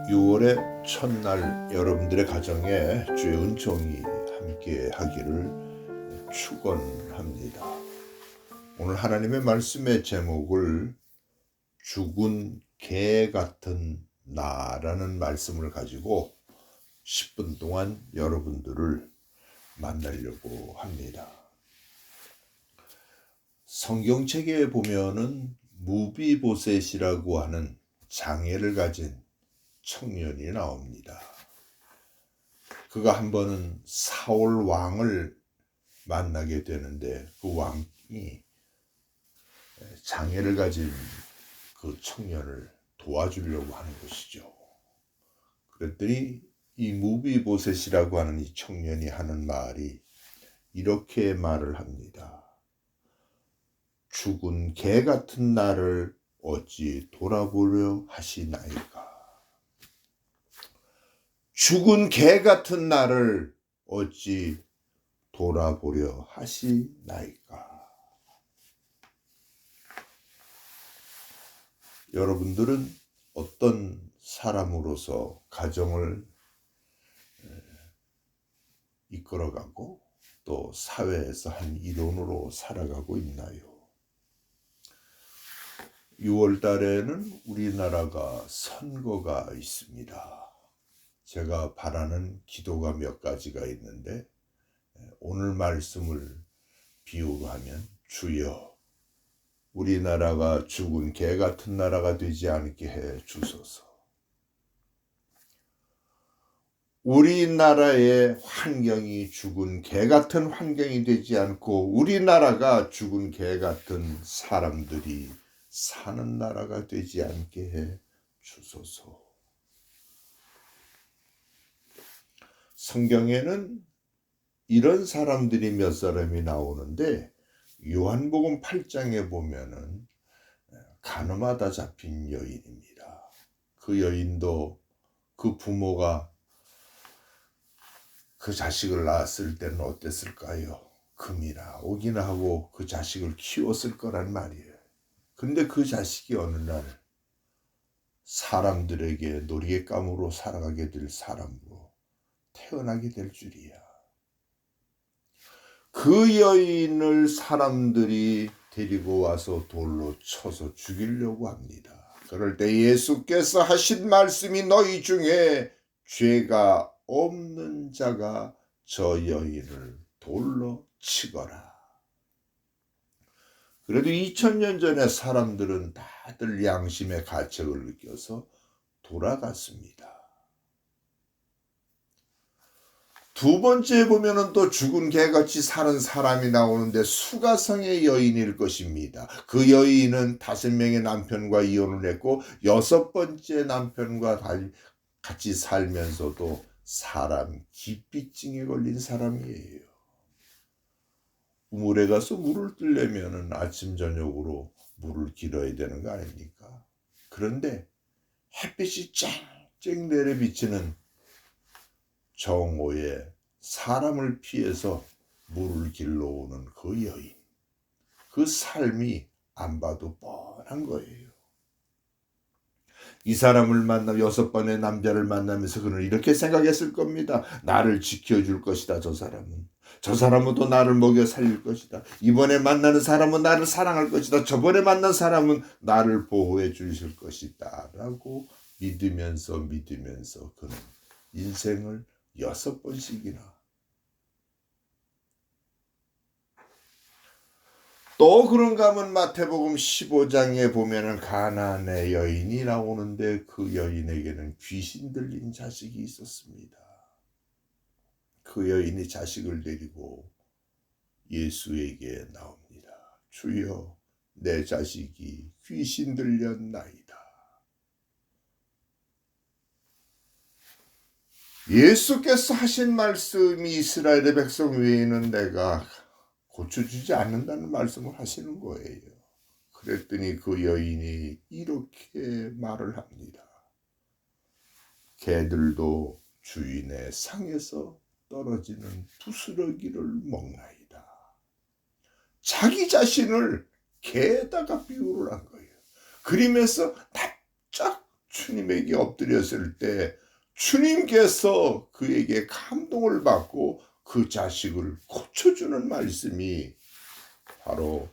6월의 첫날 여러분들의 가정에 주의 은총이 함께 하기를 축원합니다. 오늘 하나님의 말씀의 제목을 죽은 개 같은 나라는 말씀을 가지고 10분 동안 여러분들을 만나려고 합니다. 성경책에 보면은 무비보셋이라고 하는 장애를 가진 청년이 나옵니다. 그가 한 번은 사울 왕을 만나게 되는데 그 왕이 장애를 가진 그 청년을 도와주려고 하는 것이죠. 그랬더니 이 무비보셋이라고 하는 이 청년이 하는 말이 이렇게 말을 합니다. 죽은 개 같은 나를 어찌 돌아보려 하시나이까. 죽은 개 같은 나를 어찌 돌아보려 하시나이까. 여러분들은 어떤 사람으로서 가정을 이끌어가고 또 사회에서 한 일원으로 살아가고 있나요? 6월 달에는 우리나라가 선거가 있습니다. 제가 바라는 기도가 몇 가지가 있는데 오늘 말씀을 비유로 하면 주여 우리나라가 죽은 개 같은 나라가 되지 않게 해 주소서. 우리나라의 환경이 죽은 개 같은 환경이 되지 않고 우리나라가 죽은 개 같은 사람들이 사는 나라가 되지 않게 해 주소서. 성경에는 이런 사람들이 몇 사람이 나오는데 요한복음 8장에 보면은 간음하다 잡힌 여인입니다. 그 여인도 그 부모가 그 자식을 낳았을 때는 어땠을까요? 금이나 옥이나 하고 그 자식을 키웠을 거란 말이에요. 근데 그 자식이 어느 날 사람들에게 놀이감으로 살아가게 될 사람으로 태어나게 될 줄이야. 그 여인을 사람들이 데리고 와서 돌로 쳐서 죽이려고 합니다. 그럴 때 예수께서 하신 말씀이 너희 중에 죄가 없는 자가 저 여인을 돌로 치거라. 그래도 2000년 전에 사람들은 다들 양심의 가책을 느껴서 돌아갔습니다. 두 번째 보면은 또 죽은 개같이 사는 사람이 나오는데 수가성의 여인일 것입니다. 그 여인은 5명의 남편과 이혼을 했고 6번째 남편과 같이 살면서도 사람 기피증에 걸린 사람이에요. 물에 가서 물을 뜨려면은 아침 저녁으로 물을 길어야 되는 거 아닙니까? 그런데 햇빛이 쨍쨍 내려비치는 정오에 사람을 피해서 물을 길러 오는 그 여인. 그 삶이 안 봐도 뻔한 거예요. 이 사람을 만나 6번의 남자를 만나면서 그는 이렇게 생각했을 겁니다. 나를 지켜줄 것이다, 저 사람은. 저 사람은 또 나를 먹여 살릴 것이다. 이번에 만나는 사람은 나를 사랑할 것이다. 저번에 만난 사람은 나를 보호해 주실 것이다. 라고 믿으면서 그는 인생을 6번씩이나 또 그런가 하면 마태복음 15장에 보면은 가나안의 여인이 나오는데 그 여인에게는 귀신 들린 자식이 있었습니다. 그 여인이 자식을 데리고 예수에게 나옵니다. 주여 내 자식이 귀신 들렸나이다. 예수께서 하신 말씀이 이스라엘의 백성 외에는 내가 고쳐주지 않는다는 말씀을 하시는 거예요. 그랬더니 그 여인이 이렇게 말을 합니다. 개들도 주인의 상에서 떨어지는 부스러기를 먹나이다. 자기 자신을 개에다가 비유를 한 거예요. 그러면서 납작 주님에게 엎드렸을 때 주님께서 그에게 감동을 받고 그 자식을 고쳐주는 말씀이 바로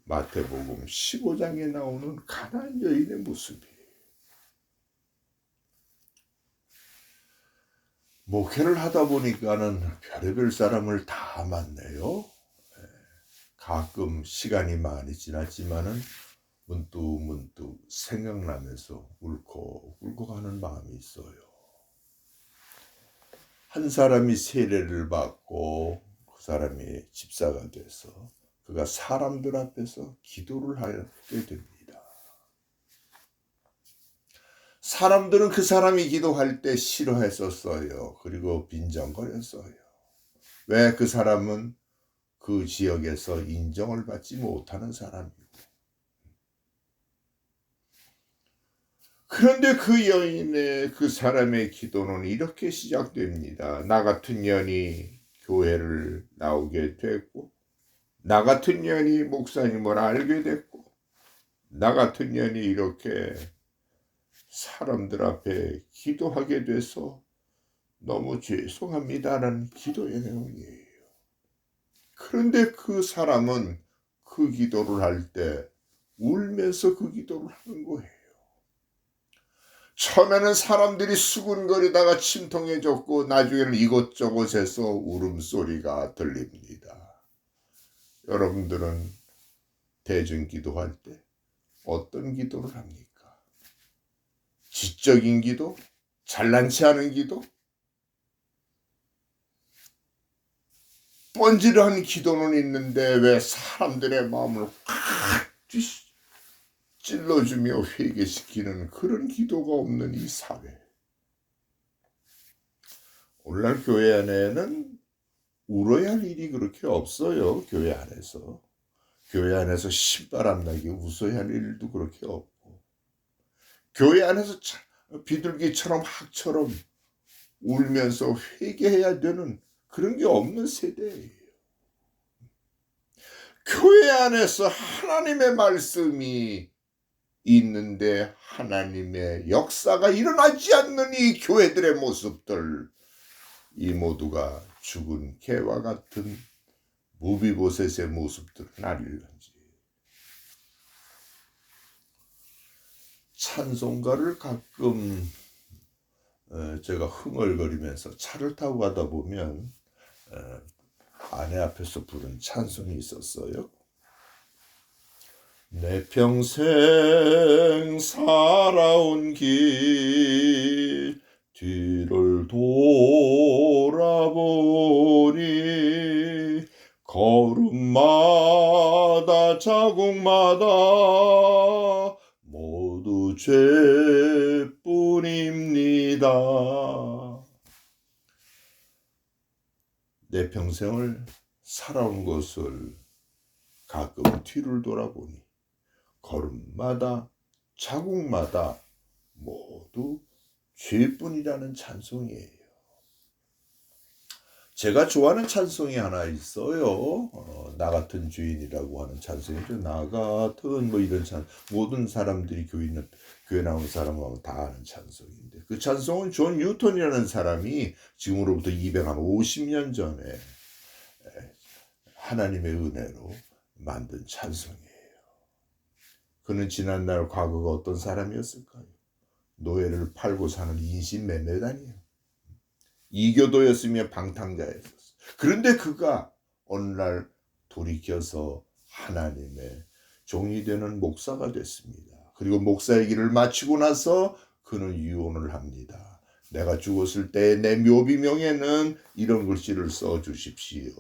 마태복음 15장에 나오는 가나안 여인의 모습이에요. 목회를 하다 보니까는 별의별 사람을 다 만나요. 가끔 시간이 많이 지났지만은 문득 생각나면서 울컥울컥하는 마음이 있어요. 한 사람이 세례를 받고 그 사람이 집사가 돼서 그가 사람들 앞에서 기도를 하게 됩니다. 사람들은 그 사람이 기도할 때 싫어했었어요. 그리고 빈정거렸어요. 왜? 그 사람은 그 지역에서 인정을 받지 못하는 사람이고. 그런데 그 여인의 그 사람의 기도는 이렇게 시작됩니다. 나 같은 년이 교회를 나오게 됐고, 나 같은 년이 목사님을 알게 됐고, 나 같은 년이 이렇게 사람들 앞에 기도하게 돼서 너무 죄송합니다라는 기도의 내용이에요. 그런데 그 사람은 그 기도를 할 때 울면서 그 기도를 하는 거예요. 처음에는 사람들이 수군거리다가 침통해졌고 나중에는 이곳저곳에서 울음소리가 들립니다. 여러분들은 대중기도할 때 어떤 기도를 합니까? 지적인 기도? 잘난치 않은 기도? 번지르한 기도는 있는데 왜 사람들의 마음을 확 찔러주며 회개시키는 그런 기도가 없는 이 사회. 오늘날 교회 안에는 울어야 할 일이 그렇게 없어요. 교회 안에서. 교회 안에서 신바람 나게 웃어야 할 일도 그렇게 없고. 교회 안에서 비둘기처럼 학처럼 울면서 회개해야 되는 그런 게 없는 세대예요. 교회 안에서 하나님의 말씀이 있는데 하나님의 역사가 일어나지 않는 이 교회들의 모습들, 이 모두가 죽은 개와 같은 무비보셋의 모습들은 아닐런지. 찬송가를 가끔 제가 흥얼거리면서 차를 타고 가다 보면 아내 앞에서 부른 찬송이 있었어요. 내 평생 살아온 길 뒤를 돌아보니 걸음마다 자국마다 모두 죄뿐입니다. 내 평생을 살아온 것을 가끔 뒤를 돌아보니 걸음마다 자국마다 모두 죄뿐이라는 찬송이에요. 제가 좋아하는 찬송이 하나 있어요. 나 같은 주인이라고 하는 찬송이죠. 나 같은 이런 모든 사람들이 교회 나오는 사람하고 다 아는 찬송인데 그 찬송은 존 뉴턴이라는 사람이 지금으로부터 250년 전에 하나님의 은혜로 만든 찬송이에요. 그는 지난날 과거가 어떤 사람이었을까요? 노예를 팔고 사는 인신매매단이에요. 이교도였으며 방탕자였었어요. 그런데 그가 어느 날 돌이켜서 하나님의 종이 되는 목사가 됐습니다. 그리고 목사의 길을 마치고 나서 그는 유언을 합니다. 내가 죽었을 때 내 묘비명에는 이런 글씨를 써주십시오.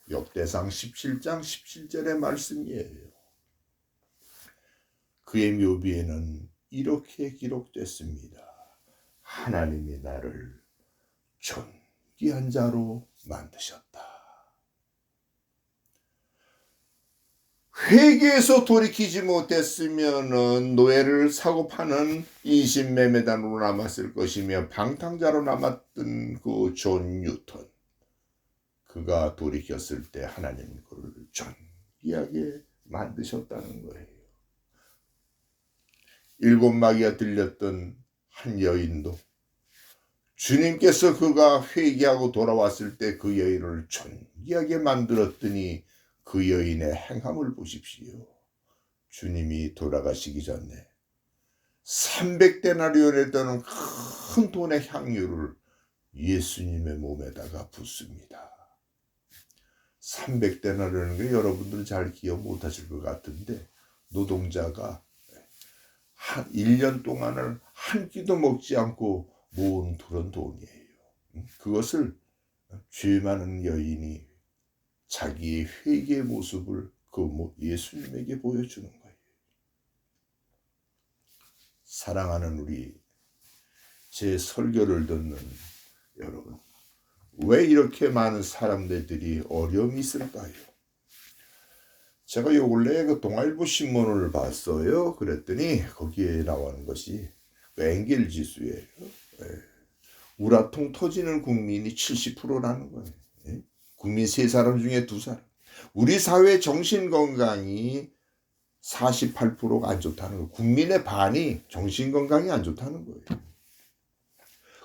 역대상 17장 17절의 말씀이에요. 그의 묘비에는 이렇게 기록됐습니다. 하나님이 나를 존귀한 자로 만드셨다. 회개에서 돌이키지 못했으면 노예를 사고 파는 인신매매단으로 남았을 것이며 방탕자로 남았던 그 존 뉴턴. 그가 돌이켰을 때 하나님 그를 존귀하게 만드셨다는 거예요. 일곱 마귀가 들렸던 한 여인도 주님께서 그가 회개하고 돌아왔을 때 그 여인을 존귀하게 만들었더니 그 여인의 행함을 보십시오. 주님이 돌아가시기 전에 300데나리온에 큰 돈의 향유를 예수님의 몸에다가 붓습니다. 300데나리온은 게 여러분들은 잘 기억 못하실 것 같은데 노동자가 한 1년 동안을 한 끼도 먹지 않고 모은 그런 돈이에요. 그것을 죄 많은 여인이 자기의 회개의 모습을 예수님에게 보여주는 거예요. 사랑하는 우리 제 설교를 듣는 여러분, 왜 이렇게 많은 사람들이 어려움이 있을까요? 제가 요 근래에 그 동아일보 신문을 봤어요. 그랬더니 거기에 나오는 것이 엥겔 지수예요. 우라통 터지는 국민이 70%라는 거예요. 국민 3사람 중에 2사람. 우리 사회 정신건강이 48%가 안 좋다는 거예요. 국민의 반이 정신건강이 안 좋다는 거예요.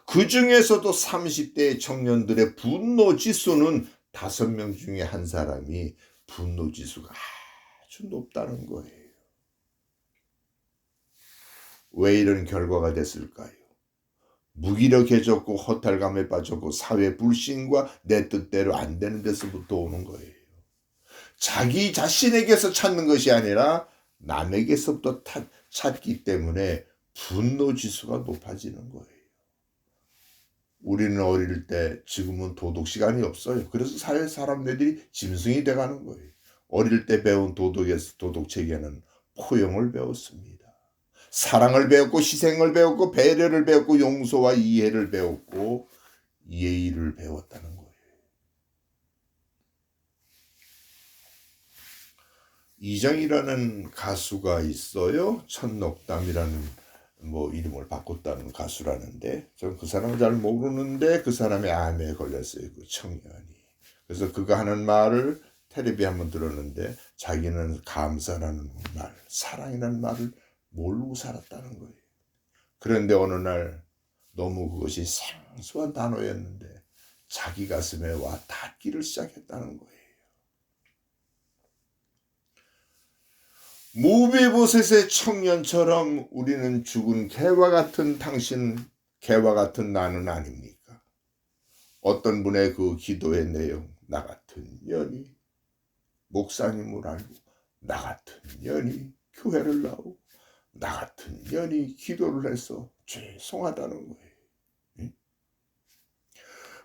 그 중에서도 30대 청년들의 분노지수는 5명 중에 1사람이 분노지수가 아주 높다는 거예요. 왜 이런 결과가 됐을까요? 무기력해졌고 허탈감에 빠졌고 사회 불신과 내 뜻대로 안 되는 데서부터 오는 거예요. 자기 자신에게서 찾는 것이 아니라 남에게서부터 찾기 때문에 분노지수가 높아지는 거예요. 우리는 어릴 때 지금은 도덕 시간이 없어요. 그래서 사회 사람들이 짐승이 돼가는 거예요. 어릴 때 배운 도덕책에는 포용을 배웠습니다. 사랑을 배웠고 희생을 배웠고 배려를 배웠고 용서와 이해를 배웠고 예의를 배웠다는 거예요. 이정이라는 가수가 있어요. 천넉담이라는 이름을 바꿨다는 가수라는데 전 그 사람을 잘 모르는데 그 사람이 암에 걸렸어요. 그 청년이. 그래서 그가 하는 말을 텔레비에 한번 들었는데 자기는 감사라는 말, 사랑이라는 말을 모르고 살았다는 거예요. 그런데 어느 날 너무 그것이 생소한 단어였는데 자기 가슴에 와 닿기를 시작했다는 거예요. 무비보셋의 청년처럼 우리는 죽은 개와 같은 개와 같은 나는 아닙니까? 어떤 분의 그 기도의 내용, 나 같은 년이 목사님을 알고 나 같은 년이 교회를 나오고 나 같은 년이 기도를 해서 죄송하다는 거예요.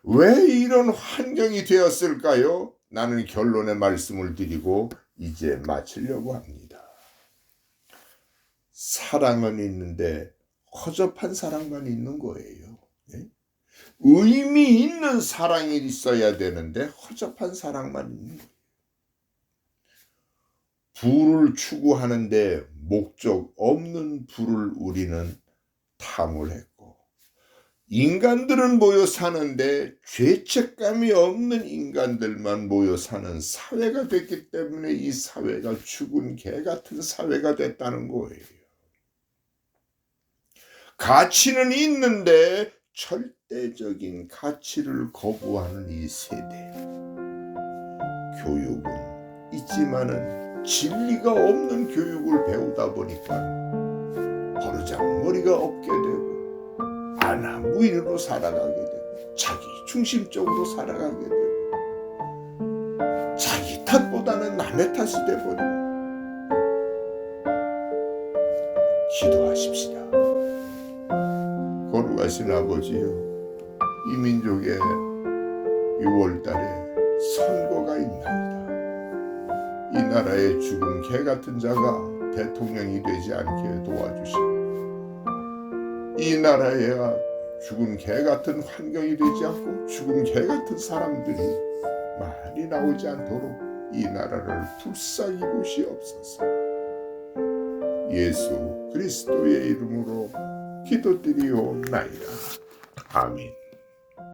왜 이런 환경이 되었을까요? 나는 결론의 말씀을 드리고 이제 마치려고 합니다. 사랑은 있는데 허접한 사랑만 있는 거예요. 의미 있는 사랑이 있어야 되는데 허접한 사랑만 있는 거예요. 부를 추구하는데 목적 없는 부를 우리는 탐을 했고 인간들은 모여 사는데 죄책감이 없는 인간들만 모여 사는 사회가 됐기 때문에 이 사회가 죽은 개 같은 사회가 됐다는 거예요. 가치는 있는데 절대적인 가치를 거부하는 이 세대. 교육은 있지만은 진리가 없는 교육을 배우다 보니까 버르장머리가 없게 되고 안하무인으로 살아가게 되고 자기 중심적으로 살아가게 되고 자기 탓보다는 남의 탓이 되버리고 기도하십시다. 거룩하신 아버지요, 이 민족의 6월달에 선거가 있나이다. 이 나라의 죽은 개 같은 자가 대통령이 되지 않게 도와주시고 이 나라의 죽은 개 같은 환경이 되지 않고 죽은 개 같은 사람들이 많이 나오지 않도록 이 나라를 불쌍히 보시옵소서. 예수 그리스도의 이름으로 기도드리옵나이다. 아멘.